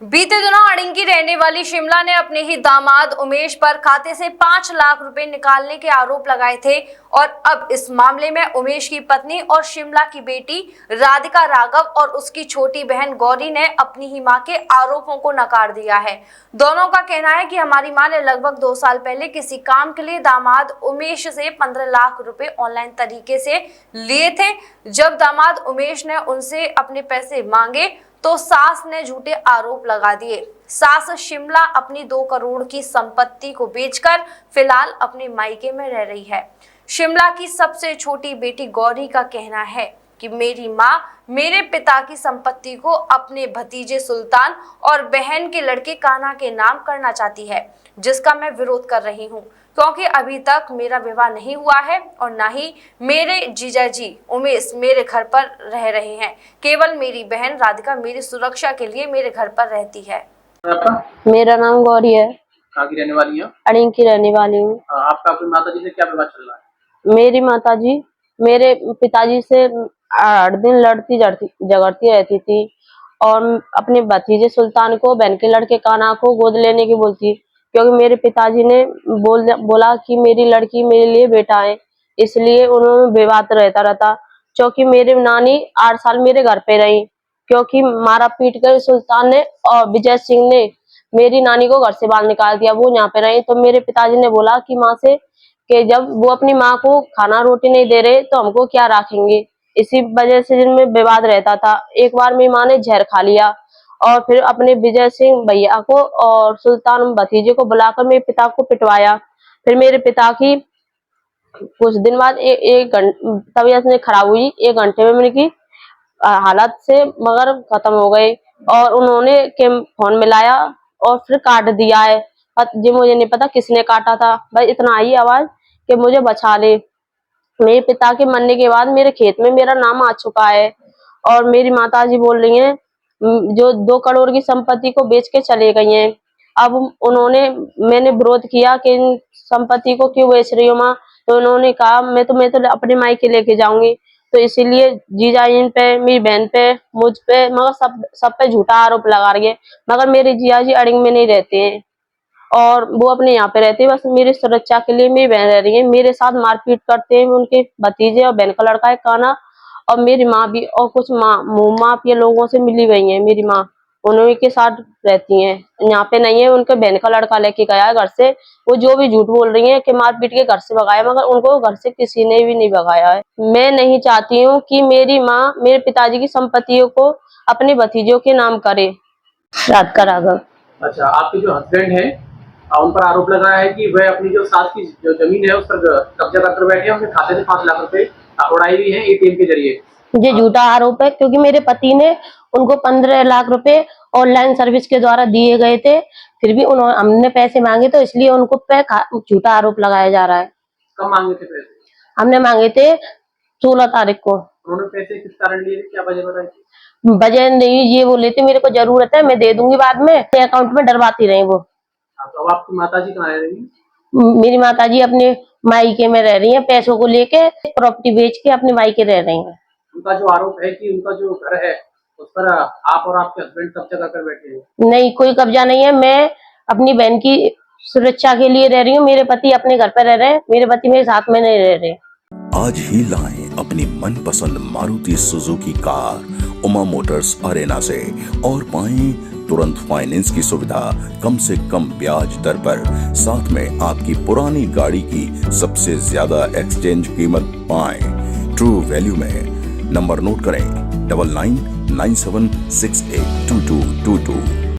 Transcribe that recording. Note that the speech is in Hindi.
बीते दिनों अड़िंग की रहने वाली शिमला ने अपने ही दामाद उमेश पर खाते से 5 लाख रुपए निकालने के आरोप लगाए थे और अब इस मामले में उमेश की पत्नी और शिमला की बेटी राधिका राघव और उसकी छोटी बहन गौरी ने अपनी ही मां के आरोपों को नकार दिया है। दोनों का कहना है कि हमारी मां ने लगभग 2 साल पहले किसी काम के लिए दामाद उमेश से 15 लाख रुपए ऑनलाइन तरीके से लिए थे। जब दामाद उमेश ने उनसे अपने पैसे मांगे तो सास ने झूठे आरोप लगा दिए। सास शिमला अपनी 2 करोड़ की संपत्ति को बेचकर फिलहाल अपने मायके में रह रही है। शिमला की सबसे छोटी बेटी गौरी का कहना है कि मेरी मां मेरे पिता की संपत्ति को अपने भतीजे सुल्तान और बहन के लड़के कान्हा के नाम करना चाहती है, जिसका मैं विरोध कर रही हूं क्योंकि अभी तक मेरा विवाह नहीं हुआ है और ना ही मेरे जीजाजी उमेश मेरे घर पर रह रहे हैं। केवल मेरी बहन राधिका मेरी सुरक्षा के लिए मेरे घर पर रहती है। मेरा नाम गौरी है। कहाँ की रहने वाली है? अड़िंग की रहने वाली हूँ। आपका अपनी माताजी से क्या विवाद चल रहा है? मेरी माताजी मेरे पिताजी से 8 दिन लड़ती झगड़ती रहती थी और अपने भतीजे सुल्तान को बहन के लड़के कान्हा को गोद लेने की बोलती, क्योंकि मेरे पिताजी ने बोला कि मेरी लड़की मेरे लिए बेटा है, इसलिए उन्होंने विवाद रहता। क्योंकि मेरी नानी 8 साल मेरे घर पे रही, क्योंकि मारा पीट कर सुल्तान ने और विजय सिंह ने मेरी नानी को घर से बाहर निकाल दिया, वो यहाँ पे रही। तो मेरे पिताजी ने बोला कि माँ से कि जब वो अपनी माँ को खाना रोटी नहीं दे रहे तो हमको क्या रखेंगे। इसी वजह से जिनमें विवाद रहता था। एक बार मेरी माँ ने जहर खा लिया और फिर अपने विजय सिंह भैया को और सुल्तान भतीजे को बुलाकर मेरे पिता को पिटवाया। फिर मेरे पिता की कुछ दिन बाद एक तबीयत में खराब हुई। 1 घंटे में मेरी हालत से मगर खत्म हो गए और उन्होंने फोन मिलाया और फिर काट दिया है। जी मुझे नहीं पता किसने काटा था, बस इतना आई आवाज कि मुझे बचा ले। मेरे पिता के मरने के बाद मेरे खेत में मेरा नाम आ चुका है और मेरी माताजी बोल रही हैं जो 2 करोड़ की संपत्ति को बेच के चले गई हैं। अब मैंने विरोध किया कि इन संपत्ति को क्यों बेच रही हो माँ, तो उन्होंने कहा मैं तो अपने मायके लेके जाऊंगी। तो इसीलिए जीजा इन पे, मेरी बहन पे, मुझ पे, मगर सब पे झूठा आरोप लगा रही है। मगर मेरे जिया जी अड़िंग में नहीं रहते हैं और वो अपने यहाँ पे रहते हैं, बस मेरी सुरक्षा के लिए मेरी बहन रह रही है। मेरे साथ मारपीट करते हैं उनके भतीजे और बहन का लड़का है कान्हा, और मेरी माँ भी और कुछ माफिया लोगों से मिली हुई है। मेरी माँ उन्हीं के साथ रहती हैं, यहाँ पे नहीं है। उनके बहन का लड़का लेके गया है घर से। वो जो भी झूठ बोल रही है कि मारपीट के घर से भगाया, मगर उनको घर से किसी ने भी नहीं भगाया है। मैं नहीं चाहती हूँ कि मेरी माँ मेरे पिताजी की संपत्तियों को अपने भतीजों के नाम करे। राधिका राघव। अच्छा, आपके जो हस्बैंड है उन पर आरोप लगा है कि वह अपनी जो सास की जो जमीन है उस पर कब्जा कर बैठे हैं, उनके खाते से 5 लाख रुपए उड़ाई हुई है ATM के जरिए। ये झूठा आरोप है, क्योंकि मेरे पति ने उनको 15 लाख रुपए ऑनलाइन सर्विस के द्वारा दिए गए थे, फिर भी हमने पैसे मांगे, तो इसलिए उनको पे झूठा आरोप लगाया जा रहा है। कब मांगे थे पैसे? हमने मांगे थे 16 तारीख को। उन्होंने पैसे किस कारण लिए थे, क्या वजह बताई थी? वजह नहीं, ये बोले थे मेरे को जरूरत है, मैं दे दूंगी बाद में, अकाउंट में डरवाती रही वो। तो अब आपकी माताजी कहाँ रह रही है? मेरी माताजी अपने मायके में रह रही है, पैसों को लेके प्रॉपर्टी बेच के अपने मायके रह रही है। उनका जो आरोप है कि उनका जो घर है उस पर आप और आपके हस्बैंड कब्जा कर बैठे हैं। नहीं, कोई कब्जा नहीं है। मैं अपनी बहन की सुरक्षा के लिए रह रही हूँ। मेरे पति अपने घर पर रह रहे हैं, मेरे पति मेरे साथ में नहीं रह रहे। आज ही लाएं अपनी मनपसंद Maruti Suzuki car Uma Motors Arena से और पाएं तुरंत फाइनेंस की सुविधा कम से कम ब्याज दर पर। साथ में आपकी पुरानी गाड़ी की सबसे ज्यादा एक्सचेंज कीमत पाएं ट्रू वैल्यू में। नंबर नोट करें 9997682222।